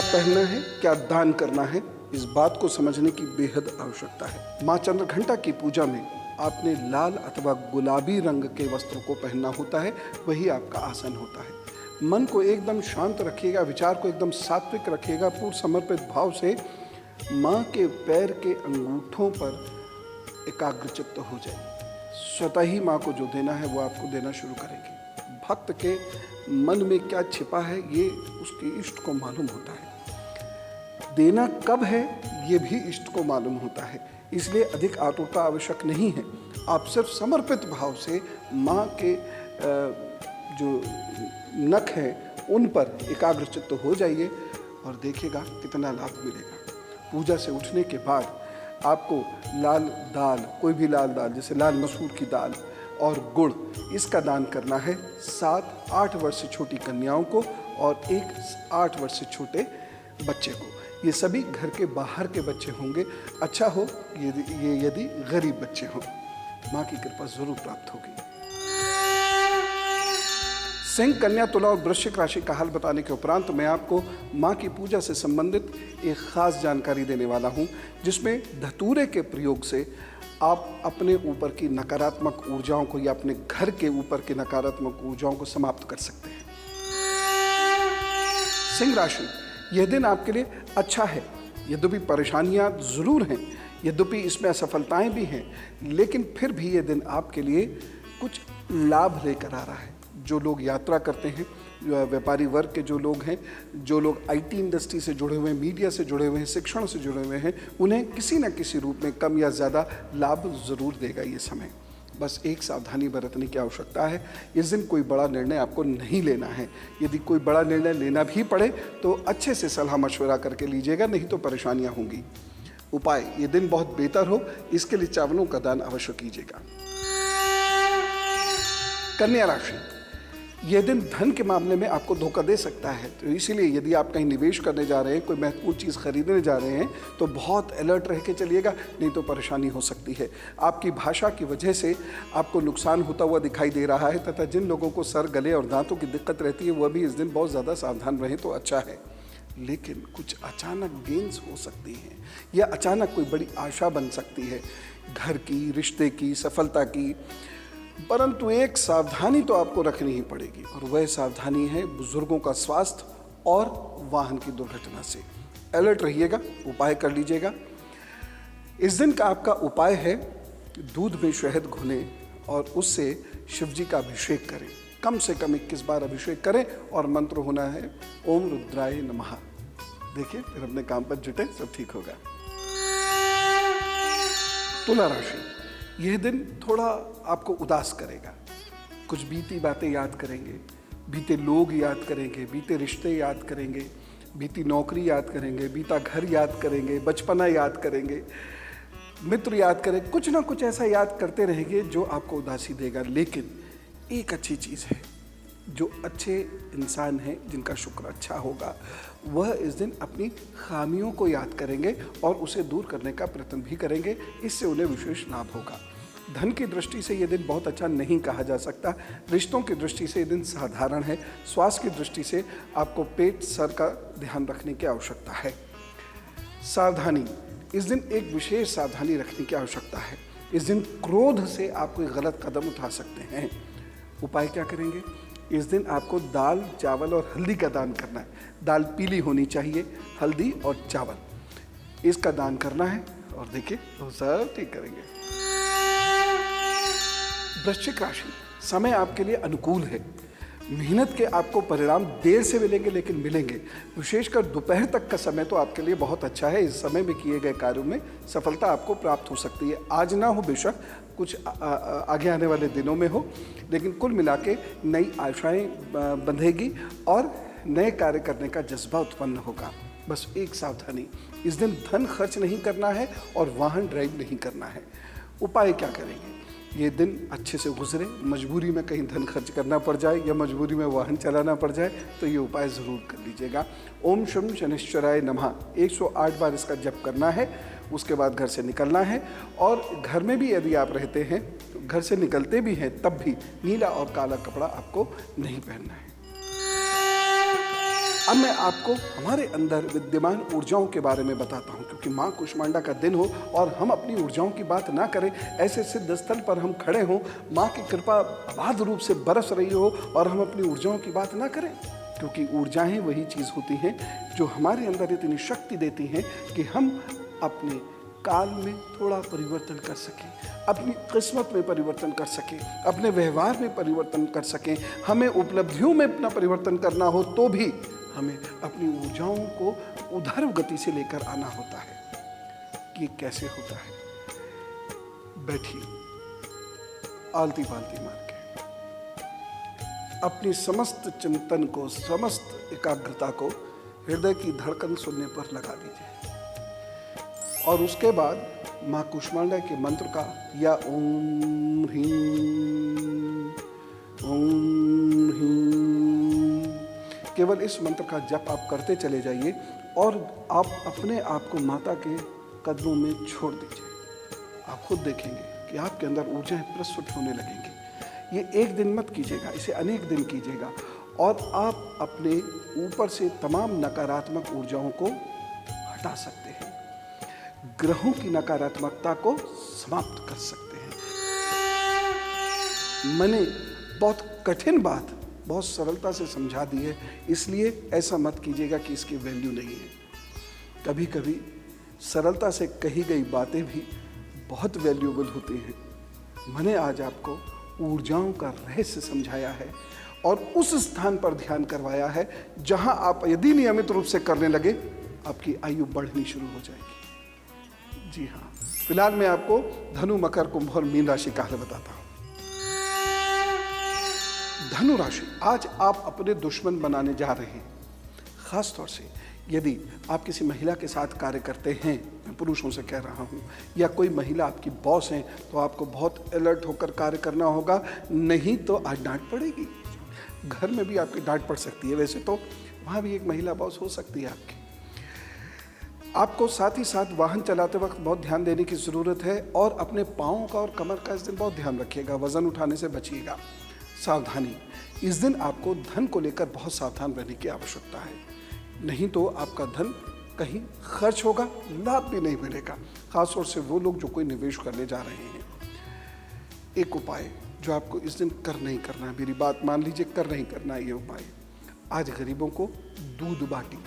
क्या पहनना है, क्या दान करना है, इस बात को समझने की बेहद आवश्यकता है। माँ चंद्रघंटा की पूजा में आपने लाल अथवा गुलाबी रंग के वस्त्रों को पहनना होता है, वही आपका आसन होता है। मन को एकदम शांत रखिएगा, विचार को एकदम सात्विक रखिएगा, पूर्ण समर्पित भाव से माँ के पैर के अंगूठों पर एकाग्रचित्त हो जाए। स्वतः ही माँ को जो देना है वो आपको देना शुरू करेंगे। भक्त के मन में क्या छिपा है ये उसके इष्ट को मालूम होता है। देना कब है ये भी इष्ट को मालूम होता है, इसलिए अधिक आतुरता आवश्यक नहीं है। आप सिर्फ समर्पित भाव से माँ के जो नख हैं उन पर एकाग्रचित्त हो जाइए और देखिएगा कितना लाभ मिलेगा। पूजा से उठने के बाद आपको लाल दाल, कोई भी लाल दाल, जैसे लाल मसूर की दाल और गुड़, इसका दान करना है 7-8 वर्ष से छोटी कन्याओं को और 8 वर्ष से छोटे बच्चे को। ये सभी घर के बाहर के बच्चे होंगे। अच्छा हो ये यदि गरीब बच्चे हों, माँ की कृपा जरूर प्राप्त होगी। सिंह, कन्या, तुला और वृश्चिक राशि का हाल बताने के उपरांत मैं आपको माँ की पूजा से संबंधित एक खास जानकारी देने वाला हूँ, जिसमें धतूरे के प्रयोग से आप अपने ऊपर की नकारात्मक ऊर्जाओं को या अपने घर के ऊपर की नकारात्मक ऊर्जाओं को समाप्त कर सकते हैं। सिंह राशि, यह दिन आपके लिए अच्छा है। यद्यपि परेशानियां जरूर हैं, यद्यपि इसमें असफलताएं भी हैं, लेकिन फिर भी यह दिन आपके लिए कुछ लाभ लेकर आ रहा है। जो लोग यात्रा करते हैं, व्यापारी वर्ग के जो लोग हैं, जो लोग आईटी इंडस्ट्री से जुड़े हुए हैं, मीडिया से जुड़े हुए हैं, शिक्षण से जुड़े हुए हैं, उन्हें किसी न किसी रूप में कम या ज़्यादा लाभ ज़रूर देगा ये समय। बस एक सावधानी बरतने की आवश्यकता है। इस दिन कोई बड़ा निर्णय आपको नहीं लेना है। यदि कोई बड़ा निर्णय लेना भी पड़े तो अच्छे से सलाह मशवरा करके लीजिएगा, नहीं तो परेशानियाँ होंगी। उपाय, ये दिन बहुत बेहतर हो इसके लिए चावलों का दान अवश्य कीजिएगा। कन्या राशि, यह दिन धन के मामले में आपको धोखा दे सकता है, तो इसीलिए यदि आप कहीं निवेश करने जा रहे हैं, कोई महत्वपूर्ण चीज़ खरीदने जा रहे हैं, तो बहुत अलर्ट रह के चलिएगा, नहीं तो परेशानी हो सकती है। आपकी भाषा की वजह से आपको नुकसान होता हुआ दिखाई दे रहा है, तथा जिन लोगों को सर, गले और दांतों की दिक्कत रहती है वह भी इस दिन बहुत ज़्यादा सावधान रहें तो अच्छा है। लेकिन कुछ अचानक गेंस हो सकती हैं या अचानक कोई बड़ी आशा बन सकती है, घर की, रिश्ते की, सफलता की, परंतु एक सावधानी तो आपको रखनी ही पड़ेगी, और वह सावधानी है बुजुर्गों का स्वास्थ्य और वाहन की दुर्घटना से। अलर्ट रहिएगा, उपाय कर लीजिएगा। इस दिन का आपका उपाय है दूध में शहद घोलें और उससे शिव जी का अभिषेक करें। कम से कम 21 बार अभिषेक करें और मंत्र होना है ओम रुद्राय नमः। देखिए, फिर अपने काम पर जुटे, सब ठीक होगा। तुला राशि, यह दिन थोड़ा आपको उदास करेगा। कुछ बीती बातें याद करेंगे, बीते लोग याद करेंगे, बीते रिश्ते याद करेंगे, बीती नौकरी याद करेंगे, बीता घर याद करेंगे, बचपना याद करेंगे, मित्र याद करें, कुछ ना कुछ ऐसा याद करते रहेंगे जो आपको उदासी देगा। लेकिन एक अच्छी चीज़ है, जो अच्छे इंसान हैं जिनका शुक्र अच्छा होगा, वह इस दिन अपनी खामियों को याद करेंगे और उसे दूर करने का प्रयत्न भी करेंगे। इससे उन्हें विशेष लाभ होगा। धन की दृष्टि से यह दिन बहुत अच्छा नहीं कहा जा सकता। रिश्तों की दृष्टि से यह दिन साधारण है। स्वास्थ्य की दृष्टि से आपको पेट, सर का ध्यान रखने की आवश्यकता है। सावधानी, इस दिन एक विशेष सावधानी रखने की आवश्यकता है। इस दिन क्रोध से आप कोई गलत कदम उठा सकते हैं। उपाय क्या करेंगे? इस दिन आपको दाल, चावल और हल्दी का दान करना है। दाल पीली होनी चाहिए, हल्दी और चावल, इसका दान करना है और देखिए वो सब ठीक करेंगे। वृश्चिक राशि, समय आपके लिए अनुकूल है। मेहनत के आपको परिणाम देर से मिलेंगे, लेकिन मिलेंगे। विशेषकर दोपहर तक का समय तो आपके लिए बहुत अच्छा है। इस समय में किए गए कार्यों में सफलता आपको प्राप्त हो सकती है। आज ना हो बेशक, कुछ आगे आने वाले दिनों में हो, लेकिन कुल मिला के नई आशाएं बंधेगी और नए कार्य करने का जज्बा उत्पन्न होगा। बस एक सावधानी, इस दिन धन खर्च नहीं करना है और वाहन ड्राइव नहीं करना है। उपाय क्या करेंगे? ये दिन अच्छे से गुजरे, मजबूरी में कहीं धन खर्च करना पड़ जाए या मजबूरी में वाहन चलाना पड़ जाए तो ये उपाय ज़रूर कर लीजिएगा। ओम शम शनिश्चराय नमः 108 बार इसका जप करना है। उसके बाद घर से निकलना है, और घर में भी यदि आप रहते हैं, तो घर से निकलते भी हैं, तब भी नीला और काला कपड़ा आपको नहीं पहनना है। अब मैं आपको हमारे अंदर विद्यमान ऊर्जाओं के बारे में बताता हूँ, क्योंकि माँ कुष्मांडा का दिन हो और हम अपनी ऊर्जाओं की बात ना करें, ऐसे सिद्ध स्थल पर हम खड़े हों, माँ की कृपा अबाध रूप से बरस रही हो और हम अपनी ऊर्जाओं की बात ना करें, क्योंकि ऊर्जाएं वही चीज़ होती हैं जो हमारे अंदर इतनी शक्ति देती हैं कि हम अपने काल में थोड़ा परिवर्तन कर सकें, अपनी किस्मत में परिवर्तन कर सकें, अपने व्यवहार में परिवर्तन कर सकें। हमें उपलब्धियों में अपना परिवर्तन करना हो तो भी हमें अपनी ऊर्जाओं को उधर गति से लेकर आना होता है। ये कैसे होता है? बैठिए, आलती पालती मार के अपनी समस्त चिंतन को, समस्त एकाग्रता को हृदय की धड़कन सुनने पर लगा दीजिए और उसके बाद माँ कुष्मांडा के मंत्र का या ओम ह्रीं ओम ह्रीं, केवल इस मंत्र का जप आप करते चले जाइए और आप अपने आप को माता के कदमों में छोड़ दीजिए। आप खुद देखेंगे कि आपके अंदर ऊर्जाएं प्रस्फुट होने लगेंगी। ये एक दिन मत कीजिएगा, इसे अनेक दिन कीजिएगा और आप अपने ऊपर से तमाम नकारात्मक ऊर्जाओं को हटा सकते हैं, ग्रहों की नकारात्मकता को समाप्त कर सकते हैं। मैंने बहुत कठिन बात बहुत सरलता से समझा दी है, इसलिए ऐसा मत कीजिएगा कि इसकी वैल्यू नहीं है। कभी कभी सरलता से कही गई बातें भी बहुत वैल्यूएबल होती हैं। मैंने आज आपको ऊर्जाओं का रहस्य समझाया है और उस स्थान पर ध्यान करवाया है जहां आप यदि नियमित रूप से करने लगे, आपकी आयु बढ़नी शुरू हो जाएगी। जी हाँ, फिलहाल मैं आपको धनु, मकर, कुंभ और मीन राशि का हाल बताता हूँ। धनु राशि, आज आप अपने दुश्मन बनाने जा रहे हैं। खास तौर से यदि आप किसी महिला के साथ कार्य करते हैं, मैं पुरुषों से कह रहा हूँ, या कोई महिला आपकी बॉस है, तो आपको बहुत अलर्ट होकर कार्य करना होगा, नहीं तो आज डांट पड़ेगी। घर में भी आपकी डांट पड़ सकती है, वैसे तो वहाँ भी एक महिला बॉस हो सकती है आपकी। आपको साथ ही साथ वाहन चलाते वक्त बहुत ध्यान देने की ज़रूरत है और अपने पाँव का और कमर का इस दिन बहुत ध्यान रखिएगा, वज़न उठाने से बचिएगा। सावधानी, इस दिन आपको धन को लेकर बहुत सावधान रहने की आवश्यकता है, नहीं तो आपका धन कहीं खर्च होगा, लाभ भी नहीं मिलेगा। खासतौर से वो लोग जो कोई निवेश करने जा रहे हैं। एक उपाय जो आपको इस दिन कर नहीं करना है, मेरी बात मान लीजिए, कर नहीं करना है ये उपाय। आज गरीबों को दूध बांटी,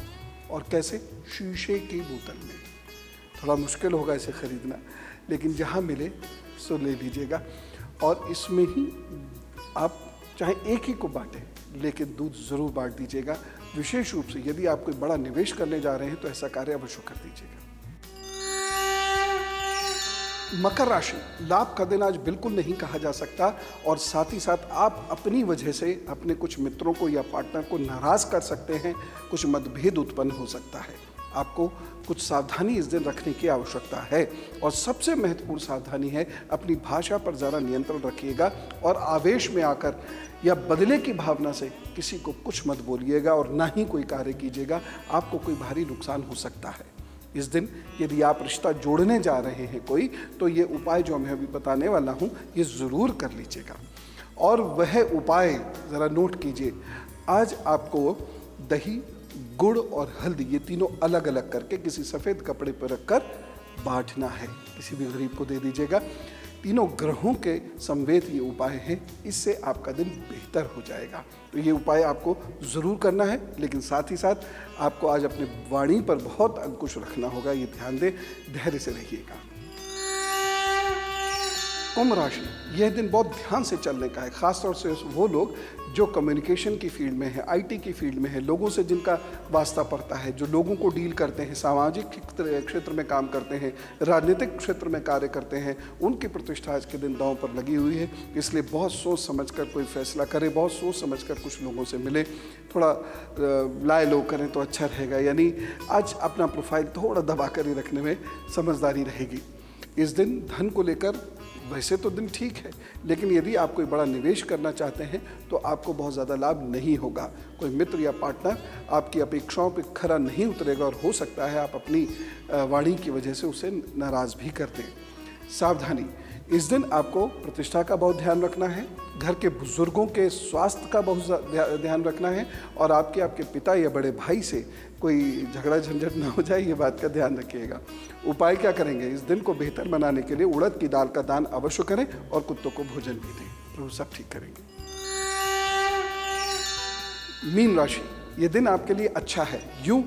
और कैसे? शीशे की बोतल में। थोड़ा मुश्किल होगा इसे खरीदना, लेकिन जहाँ मिले सो ले लीजिएगा और इसमें ही आप चाहे एक ही को बांटें, लेकिन दूध ज़रूर बांट दीजिएगा। विशेष रूप से यदि आप कोई बड़ा निवेश करने जा रहे हैं तो ऐसा कार्य अवश्य कर दीजिएगा। मकर राशि, लाभ का दिन आज बिल्कुल नहीं कहा जा सकता और साथ ही साथ आप अपनी वजह से अपने कुछ मित्रों को या पार्टनर को नाराज़ कर सकते हैं, कुछ मतभेद उत्पन्न हो सकता है। आपको कुछ सावधानी इस दिन रखने की आवश्यकता है और सबसे महत्वपूर्ण सावधानी है अपनी भाषा पर ज़रा नियंत्रण रखिएगा और आवेश में आकर या बदले की भावना से किसी को कुछ मत बोलिएगा और ना ही कोई कार्य कीजिएगा, आपको कोई भारी नुकसान हो सकता है। इस दिन यदि आप रिश्ता जोड़ने जा रहे हैं कोई, तो ये उपाय जो मैं अभी बताने वाला हूँ ये ज़रूर कर लीजिएगा। और वह उपाय ज़रा नोट कीजिए। आज आपको दही, गुड़ और हल्दी ये तीनों अलग अलग करके किसी सफ़ेद कपड़े पर रखकर बांटना है, किसी भी गरीब को दे दीजिएगा। तीनों ग्रहों के समवेत ये उपाय हैं, इससे आपका दिन बेहतर हो जाएगा। तो ये उपाय आपको ज़रूर करना है, लेकिन साथ ही साथ आपको आज अपने वाणी पर बहुत अंकुश रखना होगा, ये ध्यान दें, धैर्य से रहिएगा। कुंभ राशि, यह दिन बहुत ध्यान से चलने का है। खासतौर से वो लोग जो कम्युनिकेशन की फील्ड में है, आईटी की फील्ड में है, लोगों से जिनका वास्ता पड़ता है, जो लोगों को डील करते हैं, सामाजिक क्षेत्र में काम करते हैं, राजनीतिक क्षेत्र में कार्य करते हैं, उनकी प्रतिष्ठा आज के दिन दांव पर लगी हुई है। इसलिए बहुत सोच समझकर कोई फैसला करें, बहुत सोच समझकर कुछ लोगों से मिले, थोड़ा लाए लो करें तो अच्छा रहेगा। यानी आज अपना प्रोफाइल थोड़ा दबा कर ही रखने में समझदारी रहेगी। इस दिन धन को लेकर वैसे तो दिन ठीक है, लेकिन यदि आप कोई बड़ा निवेश करना चाहते हैं तो आपको बहुत ज़्यादा लाभ नहीं होगा। कोई मित्र या पार्टनर आपकी अपेक्षाओं पर खरा नहीं उतरेगा और हो सकता है आप अपनी वाणी की वजह से उसे नाराज़ भी कर दें। सावधानी, इस दिन आपको प्रतिष्ठा का बहुत ध्यान रखना है, घर के बुजुर्गों के स्वास्थ्य का बहुत ध्यान रखना है और आपके पिता या बड़े भाई से कोई झगड़ा झंझट ना हो जाए, ये बात का ध्यान रखिएगा। उपाय क्या करेंगे? इस दिन को बेहतर बनाने के लिए उड़द की दाल का दान अवश्य करें और कुत्तों को भोजन भी दें, प्रभु सब ठीक करेंगे। मीन राशि, ये दिन आपके लिए अच्छा है। यूं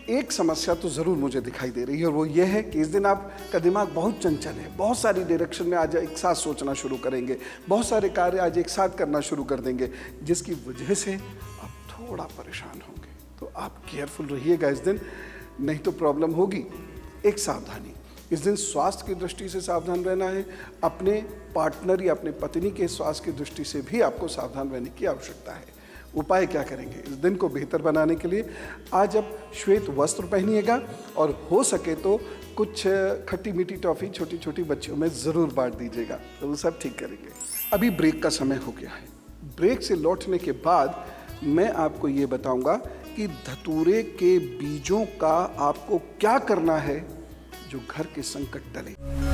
एक समस्या तो ज़रूर मुझे दिखाई दे रही है और वो ये है कि इस दिन आपका दिमाग बहुत चंचल है, बहुत सारी डायरेक्शन में आज एक साथ सोचना शुरू करेंगे, बहुत सारे कार्य आज एक साथ करना शुरू कर देंगे, जिसकी वजह से आप थोड़ा परेशान होंगे। तो आप केयरफुल रहिएगा इस दिन, नहीं तो प्रॉब्लम होगी। एक सावधानी, इस दिन स्वास्थ्य की दृष्टि से सावधान रहना है। अपने पार्टनर या अपने पत्नी के स्वास्थ्य की दृष्टि से भी आपको सावधान रहने की आवश्यकता है। उपाय क्या करेंगे? इस दिन को बेहतर बनाने के लिए आज आप श्वेत वस्त्र पहनिएगा और हो सके तो कुछ खट्टी मीठी टॉफ़ी छोटी छोटी बच्चियों में ज़रूर बांट दीजिएगा, तो वो सब ठीक करेंगे। अभी ब्रेक का समय हो गया है। ब्रेक से लौटने के बाद मैं आपको ये बताऊंगा कि धतूरे के बीजों का आपको क्या करना है जो घर के संकट टले।